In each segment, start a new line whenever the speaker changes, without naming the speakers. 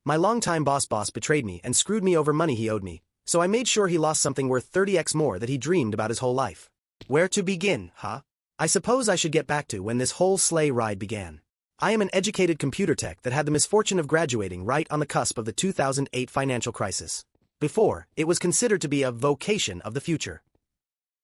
My longtime boss betrayed me and screwed me over money he owed me, so I made sure he lost something worth 30x more that he dreamed about his whole life. Where to begin, huh? I suppose I should get back to when this whole sleigh ride began. I am an educated computer tech that had the misfortune of graduating right on the cusp of the 2008 financial crisis. Before, it was considered to be a vocation of the future.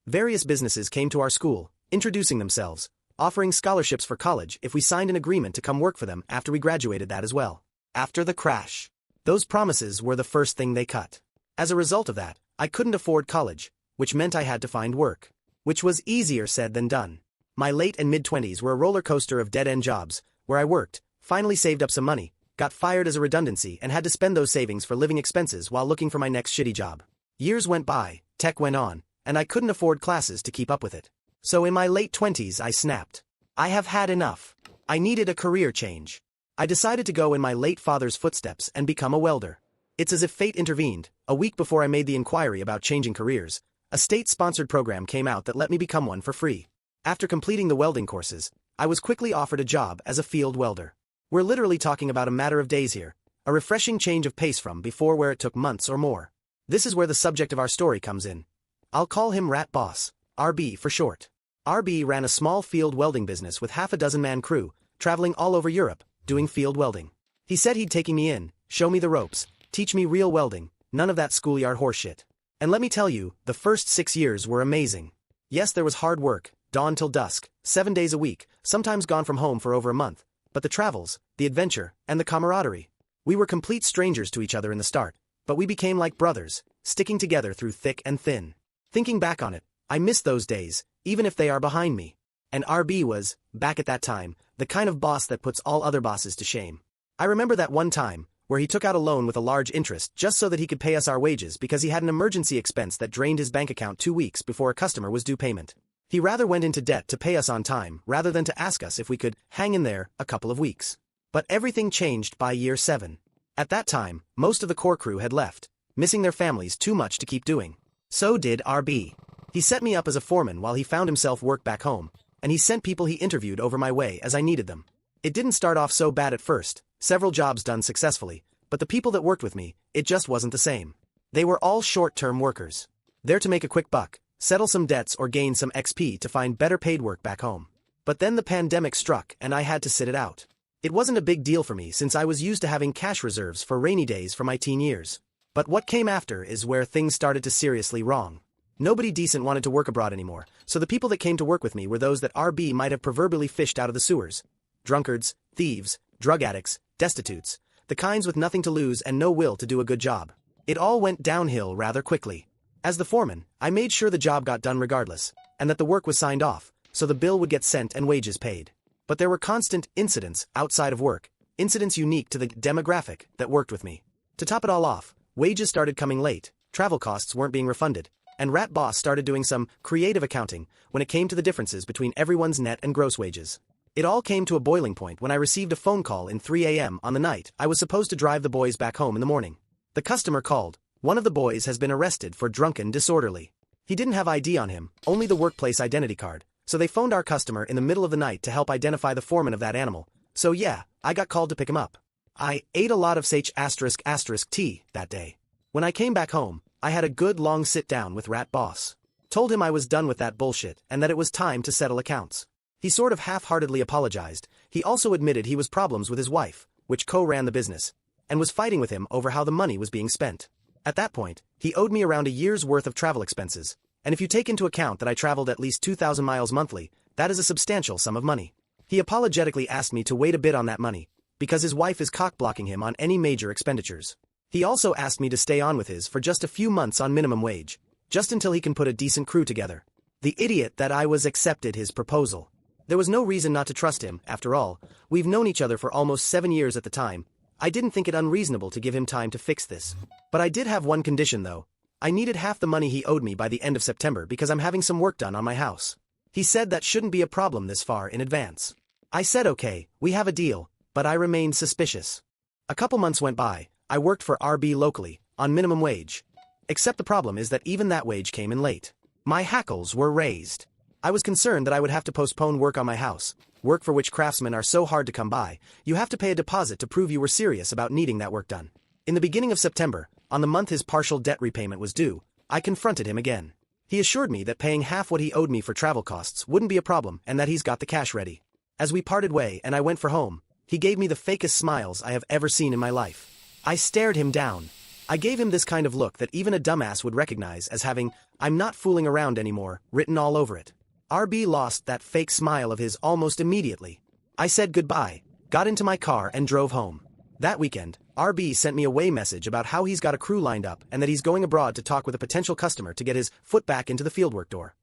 Various businesses came to our school, introducing themselves, offering scholarships for college if we signed an agreement to come work for them after we graduated that as well. After the crash, those promises were the first thing they cut. As a result of that, I couldn't afford college, which meant I had to find work. Which was easier said than done. My late and mid-20s were a roller coaster of dead-end jobs, where I worked, finally saved up some money, got fired as a redundancy and had to spend those savings for living expenses while looking for my next shitty job. Years went by, tech went on, and I couldn't afford classes to keep up with it. So in my late 20s I snapped. I have had enough. I needed a career change. I decided to go in my late father's footsteps and become a welder. It's as if fate intervened. A week before I made the inquiry about changing careers, a state-sponsored program came out that let me become one for free. After completing the welding courses, I was quickly offered a job as a field welder. We're literally talking about a matter of days here, a refreshing change of pace from before where it took months or more. This is where the subject of our story comes in. I'll call him Rat Boss, RB for short. RB ran a small field welding business with half a dozen-man crew, traveling all over Europe, doing field welding. He said he'd take me in, show me the ropes, teach me real welding, none of that schoolyard horseshit. And let me tell you, the first 6 years were amazing. Yes, there was hard work, dawn till dusk, 7 days a week, sometimes gone from home for over a month, but the travels, the adventure, and the camaraderie. We were complete strangers to each other in the start, but we became like brothers, sticking together through thick and thin. Thinking back on it, I miss those days, even if they are behind me. And RB was, back at that time, the kind of boss that puts all other bosses to shame. I remember that one time, where he took out a loan with a large interest just so that he could pay us our wages because he had an emergency expense that drained his bank account 2 weeks before a customer was due payment. He rather went into debt to pay us on time rather than to ask us if we could hang in there a couple of weeks. But everything changed by year 7. At that time, most of the core crew had left, missing their families too much to keep doing. So did RB. He set me up as a foreman while he found himself work back home, and he sent people he interviewed over my way as I needed them. It didn't start off so bad at first, several jobs done successfully, but the people that worked with me, it just wasn't the same. They were all short-term workers. There to make a quick buck, settle some debts or gain some XP to find better paid work back home. But then the pandemic struck and I had to sit it out. It wasn't a big deal for me since I was used to having cash reserves for rainy days for my teen years. But what came after is where things started to seriously wrong. Nobody decent wanted to work abroad anymore, so the people that came to work with me were those that RB might have proverbially fished out of the sewers. Drunkards, thieves, drug addicts, destitutes, the kinds with nothing to lose and no will to do a good job. It all went downhill rather quickly. As the foreman, I made sure the job got done regardless, and that the work was signed off, so the bill would get sent and wages paid. But there were constant incidents outside of work, incidents unique to the demographic that worked with me. To top it all off, wages started coming late, travel costs weren't being refunded, and Rat Boss started doing some creative accounting when it came to the differences between everyone's net and gross wages. It all came to a boiling point when I received a phone call in 3 a.m. on the night I was supposed to drive the boys back home in the morning. The customer called. One of the boys has been arrested for drunken disorderly. He didn't have ID on him, only the workplace identity card, so they phoned our customer in the middle of the night to help identify the foreman of that animal. So yeah, I got called to pick him up. I ate a lot of ***T that day. When I came back home, I had a good long sit down with Rat Boss. Told him I was done with that bullshit and that it was time to settle accounts. He sort of half-heartedly apologized. He also admitted he was problems with his wife, which co-ran the business, and was fighting with him over how the money was being spent. At that point, he owed me around a year's worth of travel expenses, and if you take into account that I traveled at least 2,000 miles monthly, that is a substantial sum of money. He apologetically asked me to wait a bit on that money, because his wife is cock-blocking him on any major expenditures. He also asked me to stay on with his for just a few months on minimum wage, just until he can put a decent crew together. The idiot that I was accepted his proposal. There was no reason not to trust him, after all. We've known each other for almost 7 years at the time. I didn't think it unreasonable to give him time to fix this. But I did have one condition though. I needed half the money he owed me by the end of September because I'm having some work done on my house. He said that shouldn't be a problem this far in advance. I said okay, we have a deal, but I remained suspicious. A couple months went by. I worked for RB locally, on minimum wage. Except the problem is that even that wage came in late. My hackles were raised. I was concerned that I would have to postpone work on my house, work for which craftsmen are so hard to come by, you have to pay a deposit to prove you were serious about needing that work done. In the beginning of September, on the month his partial debt repayment was due, I confronted him again. He assured me that paying half what he owed me for travel costs wouldn't be a problem and that he's got the cash ready. As we parted way and I went for home, he gave me the fakest smiles I have ever seen in my life. I stared him down. I gave him this kind of look that even a dumbass would recognize as having "I'm not fooling around anymore" written all over it. RB lost that fake smile of his almost immediately. I said goodbye, got into my car and drove home. That weekend, RB sent me a way message about how he's got a crew lined up and that he's going abroad to talk with a potential customer to get his foot back into the fieldwork door.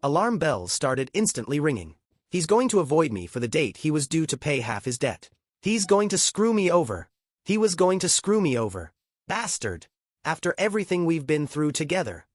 Alarm bells started instantly ringing. He's going to avoid me for the date he was due to pay half his debt. He's going to screw me over. He was going to screw me over. Bastard. After everything we've been through together.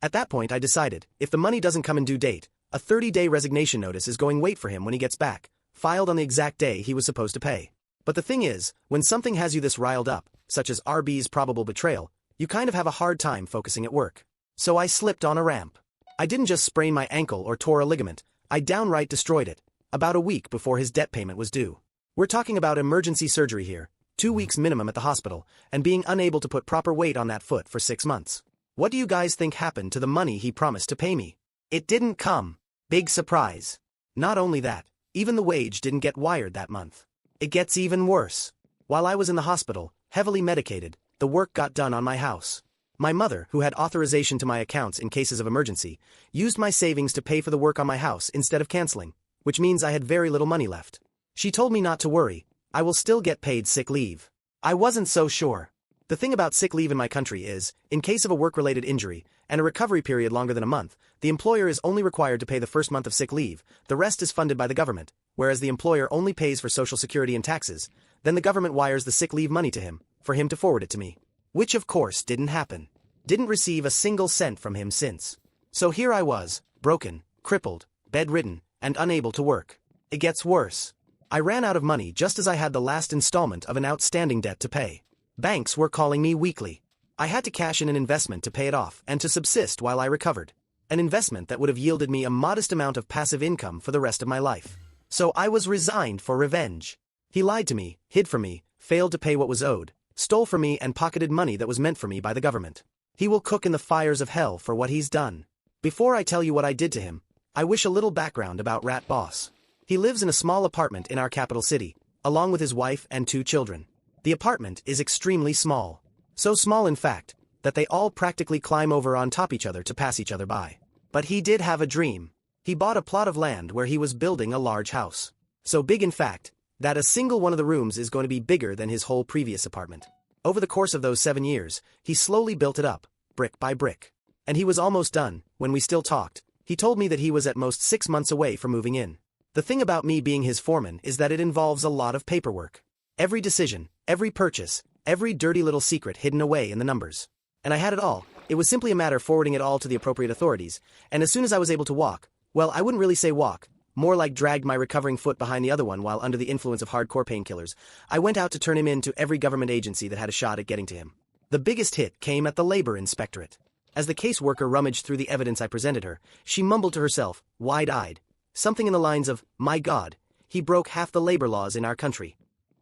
At that point I decided, if the money doesn't come in due date, a 30-day resignation notice is going wait for him when he gets back, filed on the exact day he was supposed to pay. But the thing is, when something has you this riled up, such as RB's probable betrayal, you kind of have a hard time focusing at work. So I slipped on a ramp. I didn't just sprain my ankle or tore a ligament, I downright destroyed it, about a week before his debt payment was due. We're talking about emergency surgery here, 2 weeks minimum at the hospital, and being unable to put proper weight on that foot for 6 months. What do you guys think happened to the money he promised to pay me? It didn't come. Big surprise. Not only that, even the wage didn't get wired that month. It gets even worse. While I was in the hospital, heavily medicated, the work got done on my house. My mother, who had authorization to my accounts in cases of emergency, used my savings to pay for the work on my house instead of canceling, which means I had very little money left. She told me not to worry, I will still get paid sick leave. I wasn't so sure. The thing about sick leave in my country is, in case of a work-related injury, and a recovery period longer than a month, the employer is only required to pay the first month of sick leave, the rest is funded by the government, whereas the employer only pays for Social Security and taxes, then the government wires the sick leave money to him, for him to forward it to me. Which of course didn't happen. Didn't receive a single cent from him since. So here I was, broken, crippled, bedridden, and unable to work. It gets worse. I ran out of money just as I had the last installment of an outstanding debt to pay. Banks were calling me weekly. I had to cash in an investment to pay it off and to subsist while I recovered. An investment that would have yielded me a modest amount of passive income for the rest of my life. So I was resigned for revenge. He lied to me, hid from me, failed to pay what was owed, stole from me and pocketed money that was meant for me by the government. He will cook in the fires of hell for what he's done. Before I tell you what I did to him, I wish a little background about Rat Boss. He lives in a small apartment in our capital city, along with his wife and 2 children. The apartment is extremely small. So small in fact, that they all practically climb over on top each other to pass each other by. But he did have a dream. He bought a plot of land where he was building a large house. So big in fact, that a single one of the rooms is going to be bigger than his whole previous apartment. Over the course of those 7 years, he slowly built it up, brick by brick. And he was almost done, when we still talked. He told me that he was at most 6 months away from moving in. The thing about me being his foreman is that it involves a lot of paperwork. Every decision, every purchase, every dirty little secret hidden away in the numbers. And I had it all. It was simply a matter of forwarding it all to the appropriate authorities, and as soon as I was able to walk, well, I wouldn't really say walk, more like dragged my recovering foot behind the other one while under the influence of hardcore painkillers, I went out to turn him in to every government agency that had a shot at getting to him. The biggest hit came at the labor inspectorate. As the caseworker rummaged through the evidence I presented her, she mumbled to herself, wide-eyed, something in the lines of, "My God, he broke half the labor laws in our country."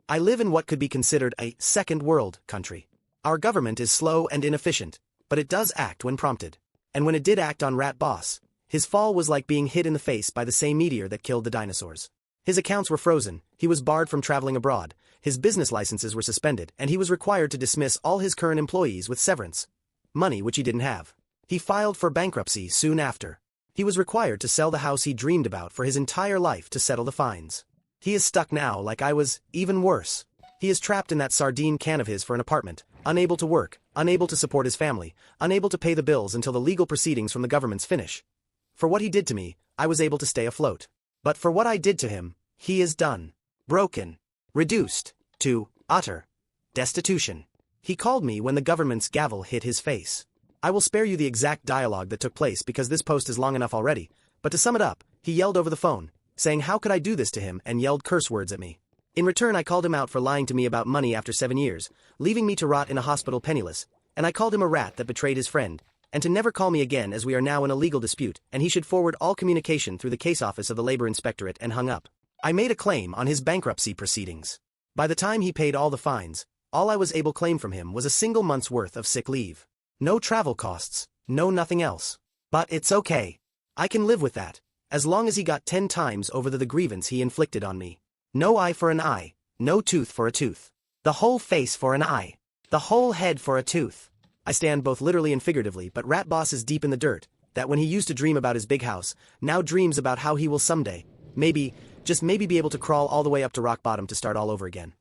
I live in what could be considered a second world country. Our government is slow and inefficient, but it does act when prompted. And when it did act on Rat Boss, his fall was like being hit in the face by the same meteor that killed the dinosaurs. His accounts were frozen, he was barred from traveling abroad, his business licenses were suspended, and he was required to dismiss all his current employees with severance. Money which he didn't have. He filed for bankruptcy soon after. He was required to sell the house he dreamed about for his entire life to settle the fines. He is stuck now like I was, even worse. He is trapped in that sardine can of his for an apartment, unable to work, unable to support his family, unable to pay the bills until the legal proceedings from the government's finish. For what he did to me, I was able to stay afloat. But for what I did to him, he is done. Broken. Reduced. To utter destitution. He called me when the government's gavel hit his face. I will spare you the exact dialogue that took place because this post is long enough already, but to sum it up, he yelled over the phone, saying how could I do this to him and yelled curse words at me. In return I called him out for lying to me about money after 7 years, leaving me to rot in a hospital penniless, and I called him a rat that betrayed his friend, and to never call me again as we are now in a legal dispute and he should forward all communication through the case office of the labor inspectorate and hung up. I made a claim on his bankruptcy proceedings. By the time he paid all the fines, all I was able to claim from him was a single month's worth of sick leave. No travel costs, no nothing else. But it's okay. I can live with that, as long as he got 10 times over the grievance he inflicted on me. No eye for an eye, no tooth for a tooth. The whole face for an eye. The whole head for a tooth. I stand both literally and figuratively, but Rat Boss is deep in the dirt, that when he used to dream about his big house, now dreams about how he will someday, maybe, just maybe be able to crawl all the way up to rock bottom to start all over again.